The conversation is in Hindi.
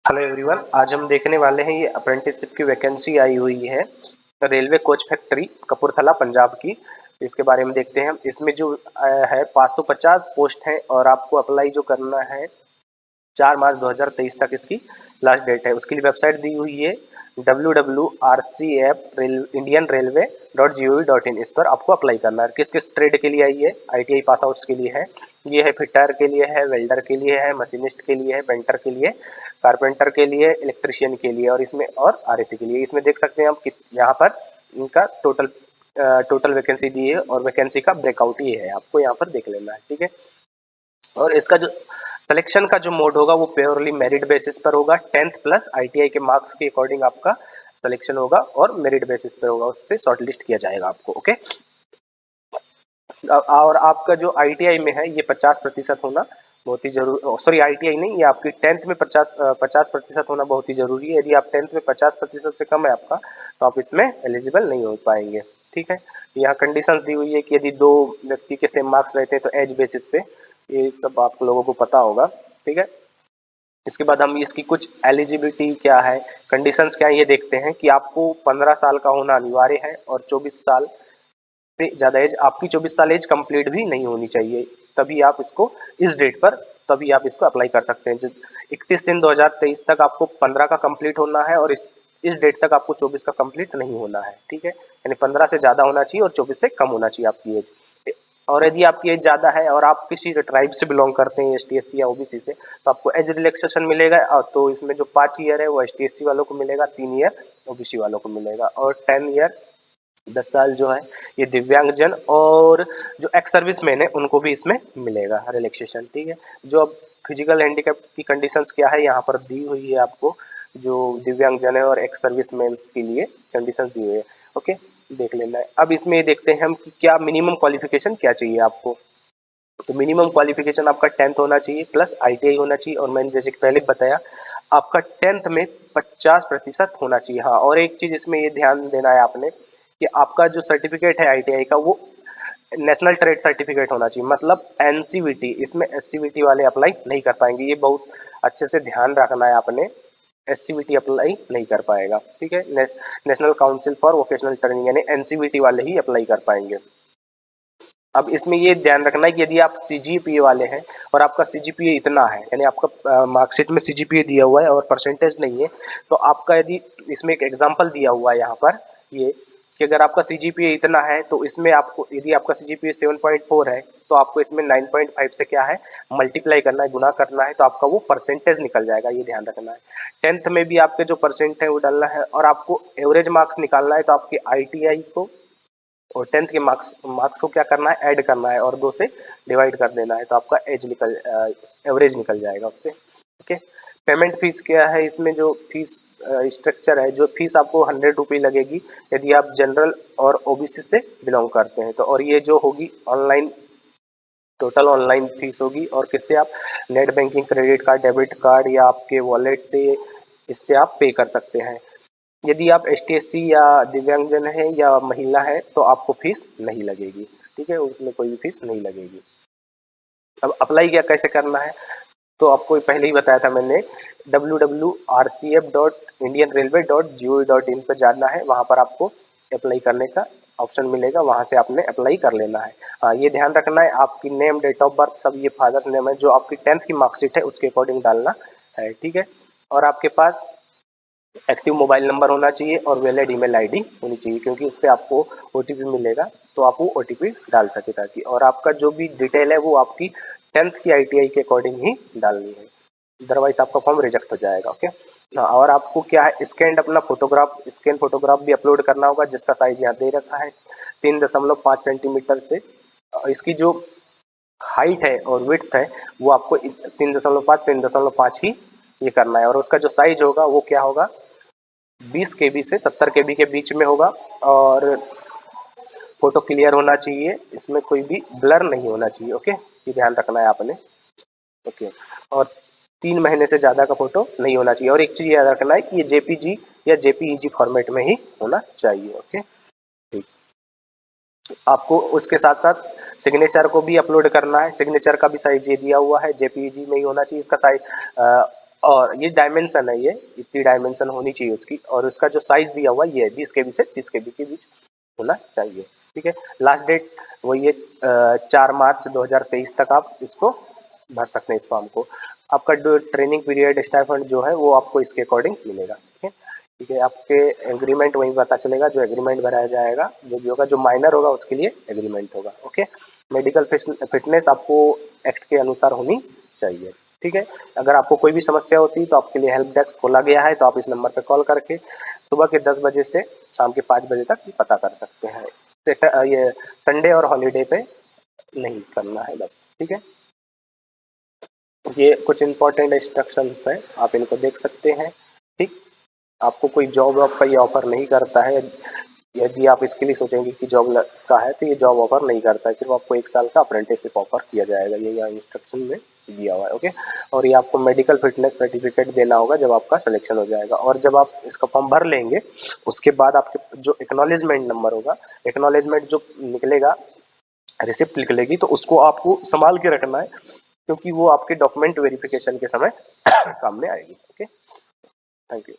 हेलो एवरीवन, आज हम देखने वाले हैं ये अप्रेंटिसशिप की वैकेंसी आई हुई है railway coach factory Kapurthala Punjab की। इसके बारे में देखते हैं हम। इसमें जो है 550 पोस्ट है और आपको अप्लाई जो करना है 4 मार्च 2023 तक इसकी लास्ट डेट है। उसके लिए वेबसाइट दी हुई है www.rcf.indianrailway.gov.in। इस पर आपको अप्लाई करना है। किस किस ट्रेड के लिए आई है? आईटीआई पास आउट्स के लिए है। ये है फिटर के लिए है, वेल्डर के लिए है, मशीनिस्ट के लिए है, पेंटर के लिए, कारपेंटर के लिए, इलेक्ट्रिशियन के लिए और इसमें और आरएसी के लिए। इसमें देख सकते हैं हम कि यहाँ पर इनका टोटल वैकेंसी दी है और वैकेंसी का ब्रेकआउट ये है, आपको यहाँ पर देख लेना है। ठीक है। और इसका जो सिलेक्शन का जो मोड होगा वो प्योरली मेरिट बेसिस पर होगा। 10th प्लस आईटीआई के मार्क्स के अकॉर्डिंग आपका सिलेक्शन होगा और मेरिट बेसिस पर होगा, उससे शॉर्टलिस्ट किया जाएगा आपको। ओके। और आपका जो आईटीआई में है ये 50% होना बहुत ही जरूरी, सॉरी आईटीआई नहीं, ये आपकी 10th में 50% होना बहुत ही जरूरी है। यदि आप 10th में 50% से कम है आपका तो आप इसमें एलिजिबल नहीं हो पाएंगे। ठीक है। यहाँ कंडीशंस दी हुई है कि यदि दो व्यक्ति के सेम मार्क्स रहते हैं तो एज बेसिस पे, ये सब आप लोगों को पता होगा। ठीक है। इसके बाद हम इसकी कुछ एलिजिबिलिटी क्या है, कंडीशंस क्या है, ये देखते हैं कि आपको 15 साल का होना अनिवार्य है और 24 साल से ज़्यादा एज, आपकी 24 साल एज कंप्लीट भी नहीं होनी चाहिए, तभी आप इसको इस डेट पर तभी आप इसको अप्लाई कर सकते हैं। जो 31/3/2023 तक आपको 15 का कंप्लीट होना है और इस डेट तक आपको 24 का कंप्लीट नहीं होना है। ठीक है। यानी 15 से ज़्यादा होना चाहिए और 24 से कम होना चाहिए आपकी एज। और यदि आपकी एज ज़्यादा है और आप किसी ट्राइब से बिलोंग करते हैं, एसटी एससी या ओबीसी से, तो आपको एज रिलैक्सेशन मिलेगा। तो इसमें जो 5 ईयर है वो एसटी एससी वालों को मिलेगा, 3 ईयर ओबीसी वालों को मिलेगा और 10 ईयर 10 साल जो है ये दिव्यांगजन और जो एक्स सर्विस मैन है उनको भी इसमें मिलेगा रिलैक्सेशन। ठीक है। जो अब फिजिकल हैंडीकैप की कंडीशंस क्या है यहाँ पर दी हुई है आपको, जो दिव्यांगजन है और एक्स सर्विस मैन के लिए कंडीशंस दी हुई है। ओके, देख लेना है। अब इसमें ये देखते हैं हम कि क्या मिनिमम क्वालिफिकेशन क्या चाहिए आपको। तो मिनिमम क्वालिफिकेशन आपका 10th होना चाहिए प्लस आईटीआई होना चाहिए और मैंने जैसे कि पहले बताया आपका 10th में 50% होना चाहिए। हाँ, और एक चीज इसमें ये ध्यान देना है आपने कि आपका जो सर्टिफिकेट है आईटीआई का वो नेशनल ट्रेड सर्टिफिकेट होना चाहिए, मतलब एनसीवीटी। इसमें एससीवीटी वाले अप्लाई नहीं कर पाएंगे, ये बहुत अच्छे से ध्यान रखना है आपने। एससीवीटी अप्लाई नहीं कर पाएगा। ठीक है। National council for vocational training यानी एनसीवीटी वाले ही अप्लाई कर पाएंगे। अब इसमें ये ध्यान रखना है कि यदि आप सीजीपीए वाले हैं और आपका सीजीपीए इतना है, यानी आपका मार्कशीट में सीजीपीए दिया हुआ है और परसेंटेज नहीं है, तो आपका यदि इसमें एक एग्जांपल दिया हुआ है यहाँ पर ये कि अगर आपका सीजीपीए इतना है तो इसमें आपको, यदि आपका सीजीपीए 7.4 है तो आपको इसमें 9.5 से क्या है मल्टीप्लाई करना है, गुना करना है, तो आपका वो परसेंटेज निकल जाएगा, ये ध्यान रखना है। 10th में भी आपके जो परसेंट है वो डालना है और आपको एवरेज मार्क्स निकालना है, तो आपके आईटीआई को और 10th के मार्क्स मार्क्स को क्या करना है, ऐड करना है और 2 से डिवाइड कर देना है, तो आपका एवरेज निकल जाएगा उससे। ओके। पेमेंट फीस क्या है, इसमें जो फीस स्ट्रक्चर है, जो फीस आपको 100 रुपये लगेगी यदि आप जनरल और ओबीसी से बिलोंग करते हैं तो, और ये जो होगी ऑनलाइन, टोटल ऑनलाइन फीस होगी। और किससे आप net banking, credit card, debit card या आपके वॉलेट से इससे आप पे कर सकते हैं। यदि आप एसटी एससी या दिव्यांगजन है या महिला है तो आपको फीस नहीं लगेगी। ठीक है, उसमें कोई भी फीस नहीं लगेगी। अब अप्लाई क्या कैसे करना है, तो आपको पहले ही बताया था मैंने, www.rcf.indianrailway.gov.in पर जाना है, वहां पर आपको अप्लाई करने का ऑप्शन मिलेगा, वहां से आपने अप्लाई कर लेना है। हाँ, ये ध्यान रखना है आपकी नेम, डेट ऑफ बर्थ सब, ये फादर्स नेम है जो आपकी 10th की मार्कशीट है उसके अकॉर्डिंग डालना है। ठीक है। और आपके पास एक्टिव मोबाइल नंबर होना चाहिए और वैलिड ईमेल आईडी होनी चाहिए, क्योंकि इस पे आपको ओटीपी मिलेगा तो आप वो ओटीपी डाल सके ताकि, और आपका जो भी डिटेल है वो आपकी 10th की आईटीआई के अकॉर्डिंग ही डालनी है, अदरवाइज आपका फॉर्म रिजेक्ट हो जाएगा। ओके। हाँ, और आपको क्या है, स्कैन अपना फोटोग्राफ, स्कैन फोटोग्राफ भी अपलोड करना होगा, जिसका साइज यहाँ दे रखा है 3.5 सेंटीमीटर से। इसकी जो हाइट है और विड्थ है वो आपको 3.5 ही ये करना है, और उसका जो साइज होगा वो क्या होगा, 20 केबी से 70 केबी के बीच में होगा। और फोटो क्लियर होना चाहिए, इसमें कोई भी ब्लर नहीं होना चाहिए। ओके, ये ध्यान रखना है आपने। ओके। और 3 महीने से ज़्यादा का फोटो नहीं होना चाहिए, और एक चीज़ याद रखना है कि ये जेपीजी या जेपीईजी फॉर्मेट में ही होना चाहिए। ओके। ठीक। आपको उसके साथ साथ सिग्नेचर को भी अपलोड करना है, सिग्नेचर का भी साइज ये दिया हुआ है, जेपीईजी में ही होना चाहिए इसका साइज। और ये डायमेंशन है, ये इतनी डायमेंशन होनी चाहिए उसकी, और उसका जो साइज दिया हुआ ये 20 KB से 30 KB के बीच होना चाहिए। ठीक है, लास्ट डेट वही है 4 मार्च 2023 तक आप इसको भर सकते हैं इस फॉर्म को। आपका जो ट्रेनिंग पीरियड स्टाइपेंड जो है वो आपको इसके अकॉर्डिंग मिलेगा। ठीक है, ठीक है, आपके एग्रीमेंट वहीं पता चलेगा, जो एग्रीमेंट भराया जाएगा, जो भी होगा, जो माइनर होगा उसके लिए एग्रीमेंट होगा। ओके, मेडिकल फिटनेस आपको एक्ट के अनुसार होनी चाहिए। ठीक है, अगर आपको कोई भी समस्या होती है तो आपके लिए हेल्प डेस्क खोला गया है, तो आप इस नंबर पर कॉल करके सुबह के 10 बजे से शाम के 5 बजे तक ये पता कर सकते हैं। ये संडे और हॉलीडे पे नहीं करना है बस। ठीक है, ये कुछ इंपॉर्टेंट इंस्ट्रक्शंस हैं, आप इनको देख सकते हैं। ठीक, आपको कोई जॉब वॉब का ये ऑफर नहीं करता है। यदि आप इसके लिए सोचेंगे कि जॉब का है तो ये जॉब ऑफर नहीं करता है, सिर्फ आपको 1 साल का अप्रेंटिसशिप ऑफर किया जाएगा, ये यहाँ इंस्ट्रक्शन में दिया हुआ है। ओके, और ये आपको मेडिकल फिटनेस सर्टिफिकेट देना होगा जब आपका सिलेक्शन हो जाएगा, और जब आप इसका फॉर्म भर लेंगे उसके बाद आपके जो एक्नॉलेजमेंट नंबर होगा, एक्नॉलेजमेंट जो निकलेगा, रिसिप्ट निकलेगी, तो उसको आपको संभाल के रखना है, क्योंकि वो आपके डॉक्यूमेंट वेरिफिकेशन के समय काम में आएगी। Okay, thank you.